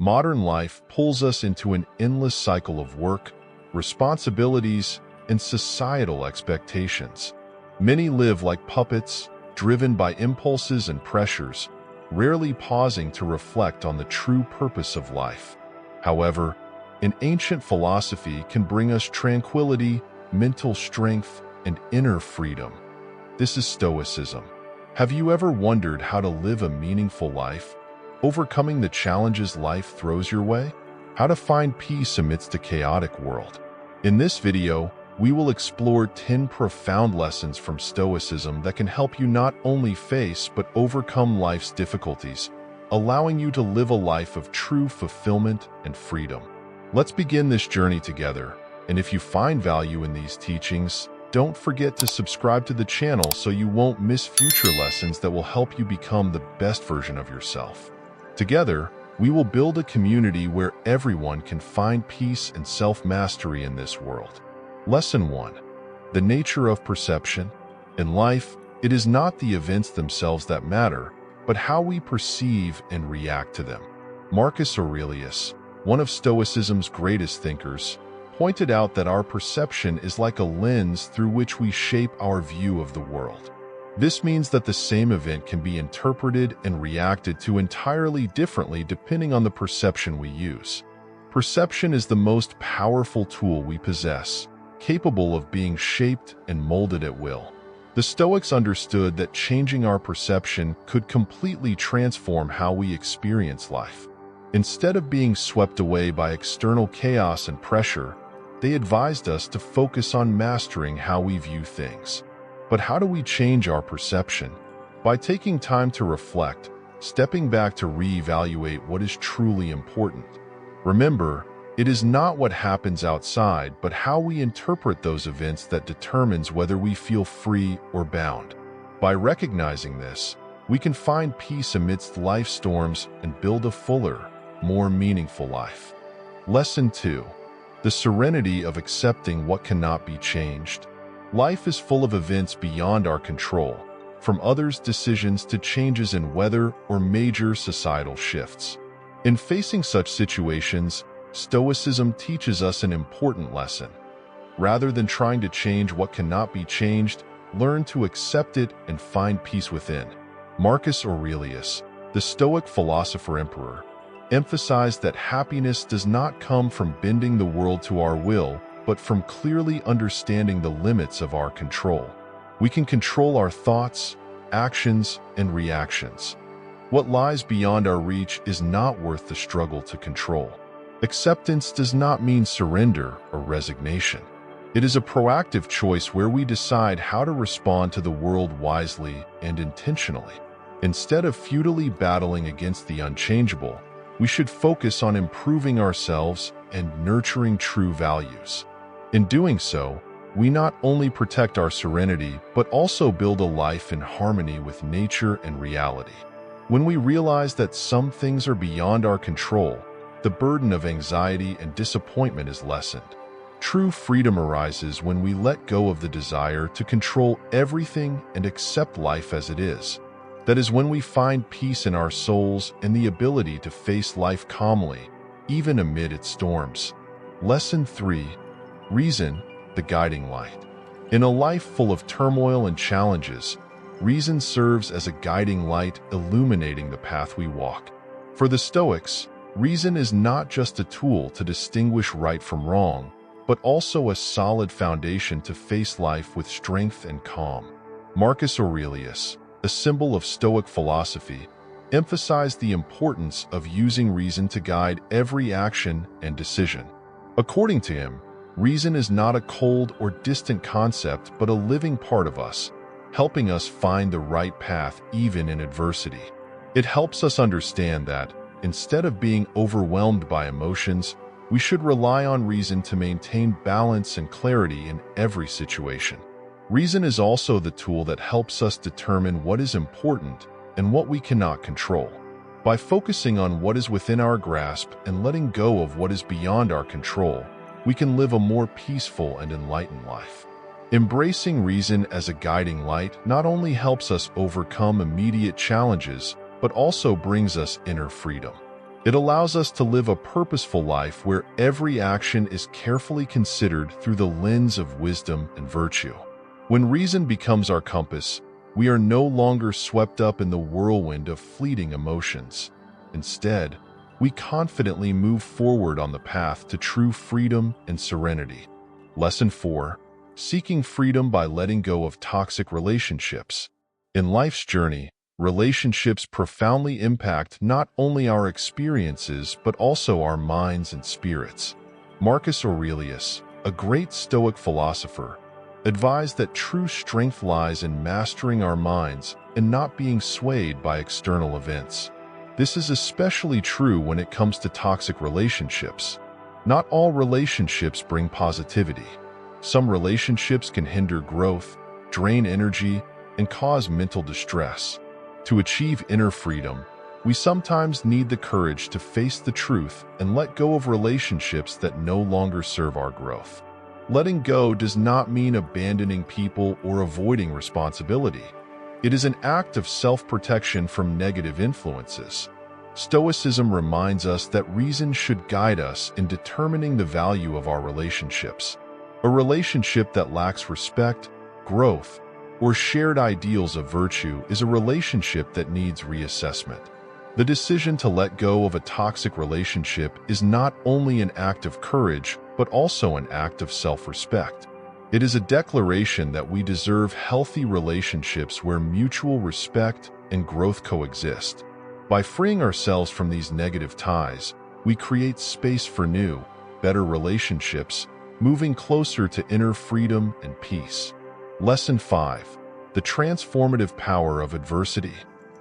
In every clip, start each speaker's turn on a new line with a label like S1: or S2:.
S1: Modern life pulls us into an endless cycle of work, responsibilities, and societal expectations. Many live like puppets, driven by impulses and pressures, rarely pausing to reflect on the true purpose of life. However, an ancient philosophy can bring us tranquility, mental strength, and inner freedom. This is Stoicism. Have you ever wondered how to live a meaningful life, overcoming the challenges life throws your way? How to find peace amidst a chaotic world? In this video, we will explore 10 profound lessons from Stoicism that can help you not only face but overcome life's difficulties, allowing you to live a life of true fulfillment and freedom. Let's begin this journey together, and if you find value in these teachings, don't forget to subscribe to the channel so you won't miss future lessons that will help you become the best version of yourself. Together, we will build a community where everyone can find peace and self-mastery in this world. Lesson 1. The nature of perception. In life, it is not the events themselves that matter, but how we perceive and react to them. Marcus Aurelius, one of Stoicism's greatest thinkers, pointed out that our perception is like a lens through which we shape our view of the world. This means that the same event can be interpreted and reacted to entirely differently depending on the perception we use. Perception is the most powerful tool we possess, capable of being shaped and molded at will. The Stoics understood that changing our perception could completely transform how we experience life. Instead of being swept away by external chaos and pressure, they advised us to focus on mastering how we view things. But how do we change our perception? By taking time to reflect, stepping back to reevaluate what is truly important. Remember, it is not what happens outside, but how we interpret those events that determines whether we feel free or bound. By recognizing this, we can find peace amidst life's storms and build a fuller, more meaningful life. Lesson 2. The serenity of accepting what cannot be changed. Life is full of events beyond our control, from others' decisions to changes in weather or major societal shifts. In facing such situations, Stoicism teaches us an important lesson. Rather than trying to change what cannot be changed, learn to accept it and find peace within. Marcus Aurelius, the Stoic philosopher emperor, emphasized that happiness does not come from bending the world to our will, but from clearly understanding the limits of our control. We can control our thoughts, actions, and reactions. What lies beyond our reach is not worth the struggle to control. Acceptance does not mean surrender or resignation. It is a proactive choice where we decide how to respond to the world wisely and intentionally. Instead of futilely battling against the unchangeable, we should focus on improving ourselves and nurturing true values. In doing so, we not only protect our serenity, but also build a life in harmony with nature and reality. When we realize that some things are beyond our control, the burden of anxiety and disappointment is lessened. True freedom arises when we let go of the desire to control everything and accept life as it is. That is when we find peace in our souls and the ability to face life calmly, even amid its storms. Lesson 3. Reason, the guiding light. In a life full of turmoil and challenges, reason serves as a guiding light illuminating the path we walk. For the Stoics, reason is not just a tool to distinguish right from wrong, but also a solid foundation to face life with strength and calm. Marcus Aurelius, a symbol of Stoic philosophy, emphasized the importance of using reason to guide every action and decision. According to him, reason is not a cold or distant concept but a living part of us, helping us find the right path even in adversity. It helps us understand that, instead of being overwhelmed by emotions, we should rely on reason to maintain balance and clarity in every situation. Reason is also the tool that helps us determine what is important and what we cannot control. By focusing on what is within our grasp and letting go of what is beyond our control, we can live a more peaceful and enlightened life. Embracing reason as a guiding light not only helps us overcome immediate challenges, but also brings us inner freedom. It allows us to live a purposeful life where every action is carefully considered through the lens of wisdom and virtue. When reason becomes our compass, we are no longer swept up in the whirlwind of fleeting emotions. Instead, we confidently move forward on the path to true freedom and serenity. Lesson 4. Seeking freedom by letting go of toxic relationships. In life's journey, relationships profoundly impact not only our experiences but also our minds and spirits. Marcus Aurelius, a great Stoic philosopher, advised that true strength lies in mastering our minds and not being swayed by external events. This is especially true when it comes to toxic relationships. Not all relationships bring positivity. Some relationships can hinder growth, drain energy, and cause mental distress. To achieve inner freedom, we sometimes need the courage to face the truth and let go of relationships that no longer serve our growth. Letting go does not mean abandoning people or avoiding responsibility. It is an act of self-protection from negative influences. Stoicism reminds us that reason should guide us in determining the value of our relationships. A relationship that lacks respect, growth, or shared ideals of virtue is a relationship that needs reassessment. The decision to let go of a toxic relationship is not only an act of courage, but also an act of self-respect. It is a declaration that we deserve healthy relationships where mutual respect and growth coexist. By freeing ourselves from these negative ties, we create space for new, better relationships, moving closer to inner freedom and peace. Lesson 5. The transformative power of adversity.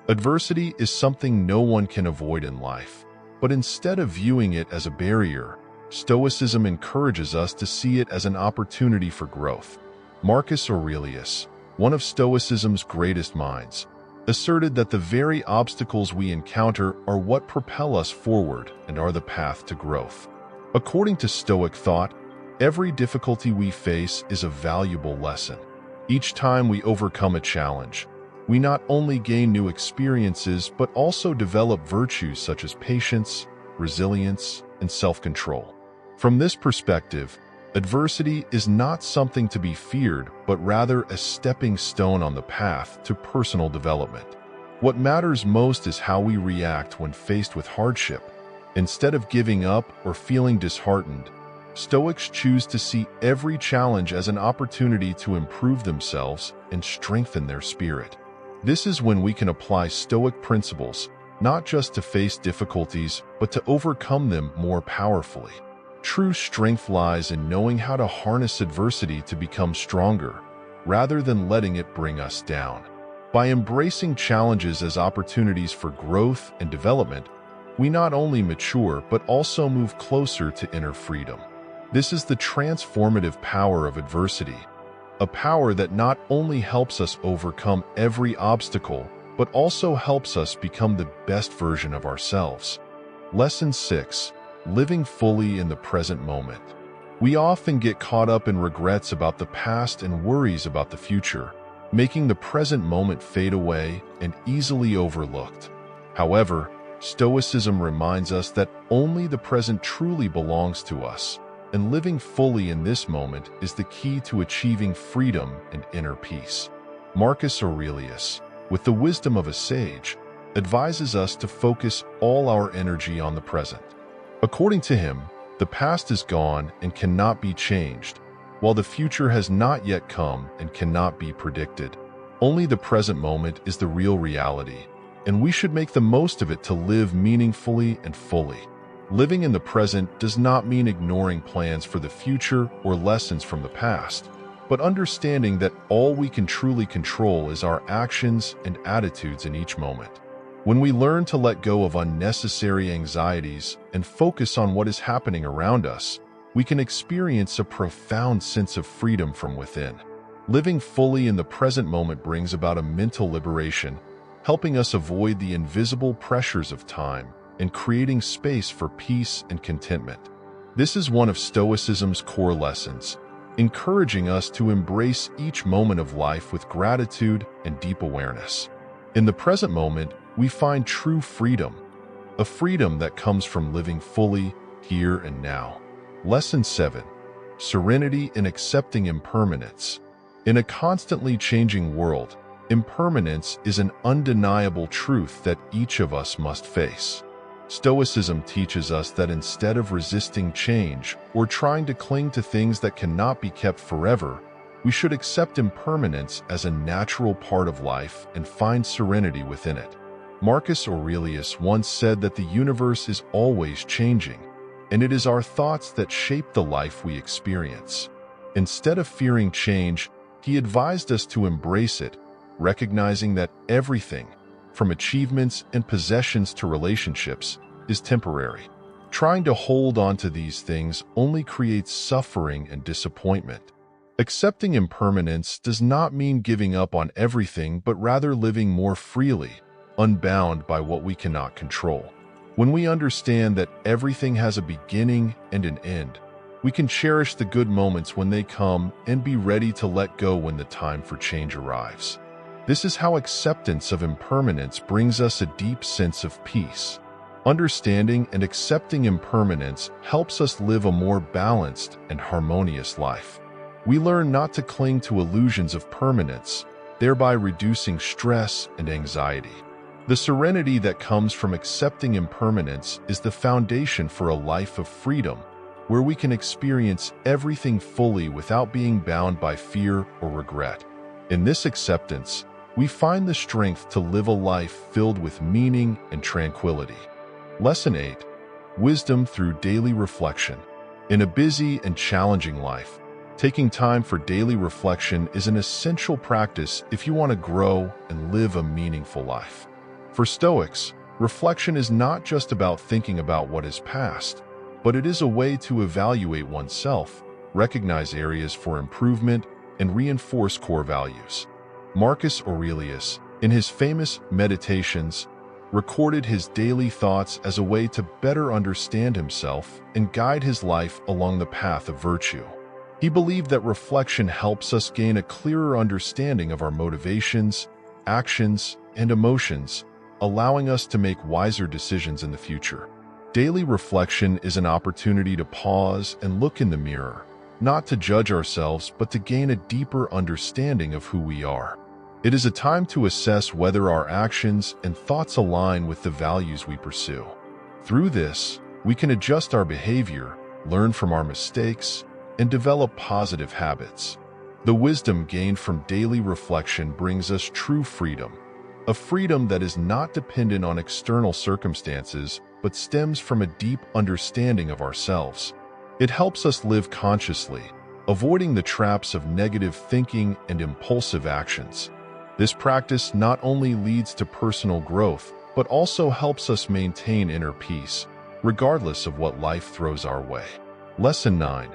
S1: Adversity is something no one can avoid in life, but instead of viewing it as a barrier, Stoicism encourages us to see it as an opportunity for growth. Marcus Aurelius, one of Stoicism's greatest minds, asserted that the very obstacles we encounter are what propel us forward and are the path to growth. According to Stoic thought, every difficulty we face is a valuable lesson. Each time we overcome a challenge, we not only gain new experiences but also develop virtues such as patience, resilience, and self-control. From this perspective, adversity is not something to be feared but rather a stepping stone on the path to personal development. What matters most is how we react when faced with hardship. Instead of giving up or feeling disheartened, Stoics choose to see every challenge as an opportunity to improve themselves and strengthen their spirit. This is when we can apply Stoic principles, not just to face difficulties, but to overcome them more powerfully. True strength lies in knowing how to harness adversity to become stronger, rather than letting it bring us down. By embracing challenges as opportunities for growth and development, we not only mature but also move closer to inner freedom. This is the transformative power of adversity, a power that not only helps us overcome every obstacle, but also helps us become the best version of ourselves. Lesson 6. Living fully in the present moment. We often get caught up in regrets about the past and worries about the future, making the present moment fade away and easily overlooked. However, Stoicism reminds us that only the present truly belongs to us, and living fully in this moment is the key to achieving freedom and inner peace. Marcus Aurelius, with the wisdom of a sage, advises us to focus all our energy on the present. According to him, the past is gone and cannot be changed, while the future has not yet come and cannot be predicted. Only the present moment is the real reality, and we should make the most of it to live meaningfully and fully. Living in the present does not mean ignoring plans for the future or lessons from the past, but understanding that all we can truly control is our actions and attitudes in each moment. When we learn to let go of unnecessary anxieties and focus on what is happening around us, we can experience a profound sense of freedom from within. Living fully in the present moment brings about a mental liberation, helping us avoid the invisible pressures of time and creating space for peace and contentment. This is one of Stoicism's core lessons, encouraging us to embrace each moment of life with gratitude and deep awareness. In the present moment, we find true freedom. a freedom that comes from living fully here and now. Lesson 7. Serenity in accepting impermanence. In a constantly changing world, impermanence is an undeniable truth that each of us must face. Stoicism teaches us that instead of resisting change or trying to cling to things that cannot be kept forever, we should accept impermanence as a natural part of life and find serenity within it. Marcus Aurelius once said that the universe is always changing, and it is our thoughts that shape the life we experience. Instead of fearing change, he advised us to embrace it, recognizing that everything, from achievements and possessions to relationships, is temporary. Trying to hold on to these things only creates suffering and disappointment. Accepting impermanence does not mean giving up on everything, but rather living more freely, unbound by what we cannot control. When we understand that everything has a beginning and an end, we can cherish the good moments when they come and be ready to let go when the time for change arrives. This is how acceptance of impermanence brings us a deep sense of peace. Understanding and accepting impermanence helps us live a more balanced and harmonious life. We learn not to cling to illusions of permanence, thereby reducing stress and anxiety. The serenity that comes from accepting impermanence is the foundation for a life of freedom, where we can experience everything fully without being bound by fear or regret. In this acceptance, we find the strength to live a life filled with meaning and tranquility. Lesson 8. Wisdom through daily reflection. In a busy and challenging life, taking time for daily reflection is an essential practice if you want to grow and live a meaningful life. For Stoics, reflection is not just about thinking about what is past, but it is a way to evaluate oneself, recognize areas for improvement, and reinforce core values. Marcus Aurelius, in his famous Meditations, recorded his daily thoughts as a way to better understand himself and guide his life along the path of virtue. He believed that reflection helps us gain a clearer understanding of our motivations, actions, and emotions, allowing us to make wiser decisions in the future. Daily reflection is an opportunity to pause and look in the mirror, not to judge ourselves, but to gain a deeper understanding of who we are. It is a time to assess whether our actions and thoughts align with the values we pursue. Through this, we can adjust our behavior, learn from our mistakes, and develop positive habits. The wisdom gained from daily reflection brings us true freedom, a freedom that is not dependent on external circumstances, but stems from a deep understanding of ourselves. It helps us live consciously, avoiding the traps of negative thinking and impulsive actions. This practice not only leads to personal growth, but also helps us maintain inner peace, regardless of what life throws our way. Lesson 9.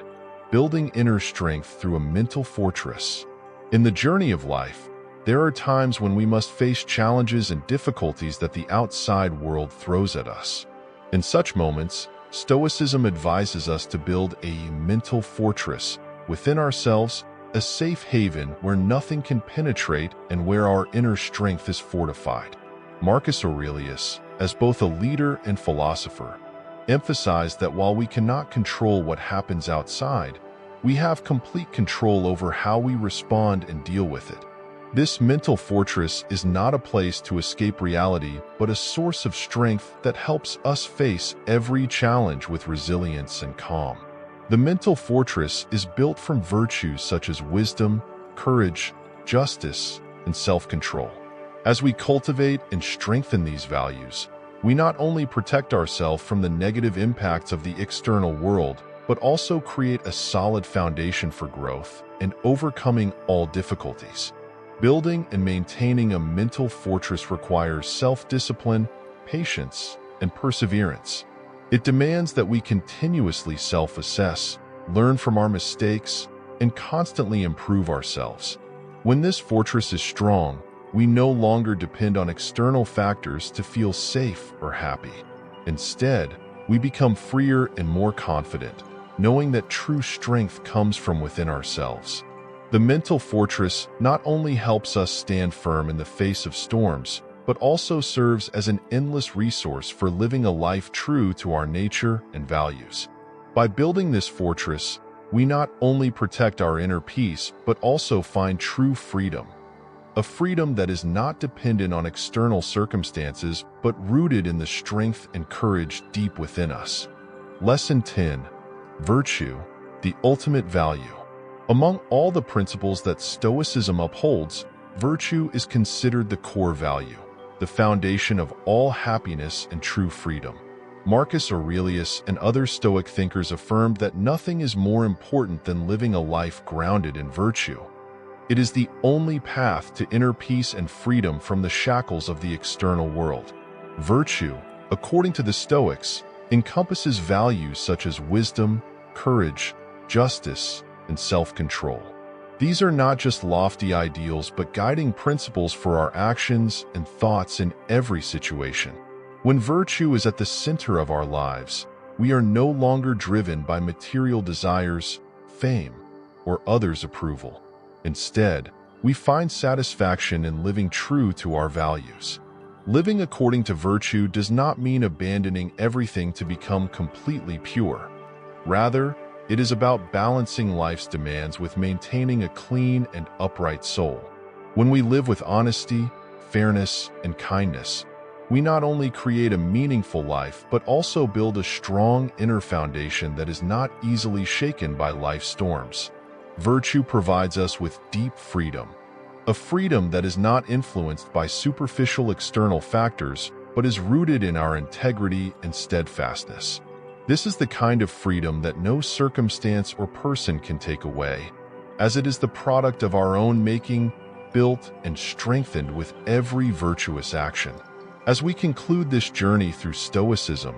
S1: Building inner strength through a mental fortress. In the journey of life, there are times when we must face challenges and difficulties that the outside world throws at us. In such moments, Stoicism advises us to build a mental fortress within ourselves, a safe haven where nothing can penetrate and where our inner strength is fortified. Marcus Aurelius, as both a leader and philosopher, emphasized that while we cannot control what happens outside, we have complete control over how we respond and deal with it. This mental fortress is not a place to escape reality, but a source of strength that helps us face every challenge with resilience and calm. The mental fortress is built from virtues such as wisdom, courage, justice, and self-control. As we cultivate and strengthen these values, we not only protect ourselves from the negative impacts of the external world, but also create a solid foundation for growth and overcoming all difficulties. Building and maintaining a mental fortress requires self-discipline, patience, and perseverance. It demands that we continuously self-assess, learn from our mistakes, and constantly improve ourselves. When this fortress is strong, we no longer depend on external factors to feel safe or happy. Instead, we become freer and more confident, knowing that true strength comes from within ourselves. The mental fortress not only helps us stand firm in the face of storms, but also serves as an endless resource for living a life true to our nature and values. By building this fortress, we not only protect our inner peace, but also find true freedom. A freedom that is not dependent on external circumstances, but rooted in the strength and courage deep within us. Lesson 10. Virtue, the ultimate value. Among all the principles that Stoicism upholds, virtue is considered the core value, the foundation of all happiness and true freedom. Marcus Aurelius and other Stoic thinkers affirmed that nothing is more important than living a life grounded in virtue. It is the only path to inner peace and freedom from the shackles of the external world. Virtue, according to the Stoics, encompasses values such as wisdom, courage, justice, and self-control. These are not just lofty ideals, but guiding principles for our actions and thoughts in every situation. When virtue is at the center of our lives, we are no longer driven by material desires, fame, or others' approval. Instead, we find satisfaction in living true to our values. Living according to virtue does not mean abandoning everything to become completely pure. Rather, it is about balancing life's demands with maintaining a clean and upright soul. When we live with honesty, fairness, and kindness, we not only create a meaningful life, but also build a strong inner foundation that is not easily shaken by life's storms. Virtue provides us with deep freedom, a freedom that is not influenced by superficial external factors, but is rooted in our integrity and steadfastness. This is the kind of freedom that no circumstance or person can take away, as it is the product of our own making, built and strengthened with every virtuous action. As we conclude this journey through Stoicism,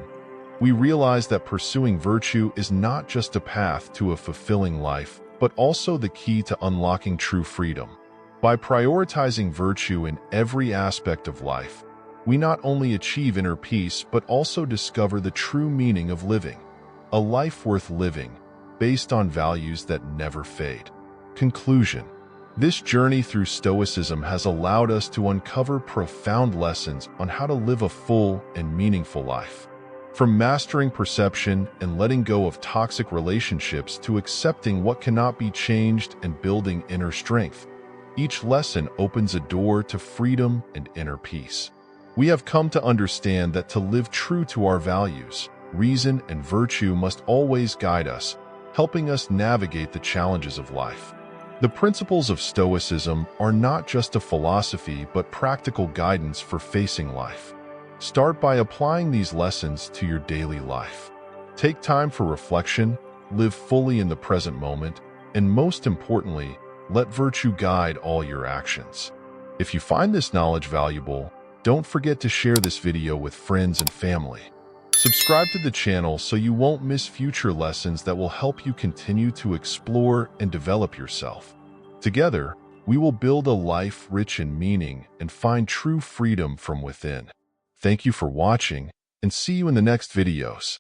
S1: we realize that pursuing virtue is not just a path to a fulfilling life, but also the key to unlocking true freedom. By prioritizing virtue in every aspect of life, we not only achieve inner peace, but also discover the true meaning of living, a life worth living, based on values that never fade. Conclusion. This journey through Stoicism has allowed us to uncover profound lessons on how to live a full and meaningful life. From mastering perception and letting go of toxic relationships to accepting what cannot be changed and building inner strength, each lesson opens a door to freedom and inner peace. We have come to understand that to live true to our values, reason and virtue must always guide us, helping us navigate the challenges of life. The principles of Stoicism are not just a philosophy, but practical guidance for facing life. Start by applying these lessons to your daily life. Take time for reflection, live fully in the present moment, and most importantly, let virtue guide all your actions. If you find this knowledge valuable, don't forget to share this video with friends and family. Subscribe to the channel so you won't miss future lessons that will help you continue to explore and develop yourself. Together, we will build a life rich in meaning and find true freedom from within. Thank you for watching, and see you in the next videos.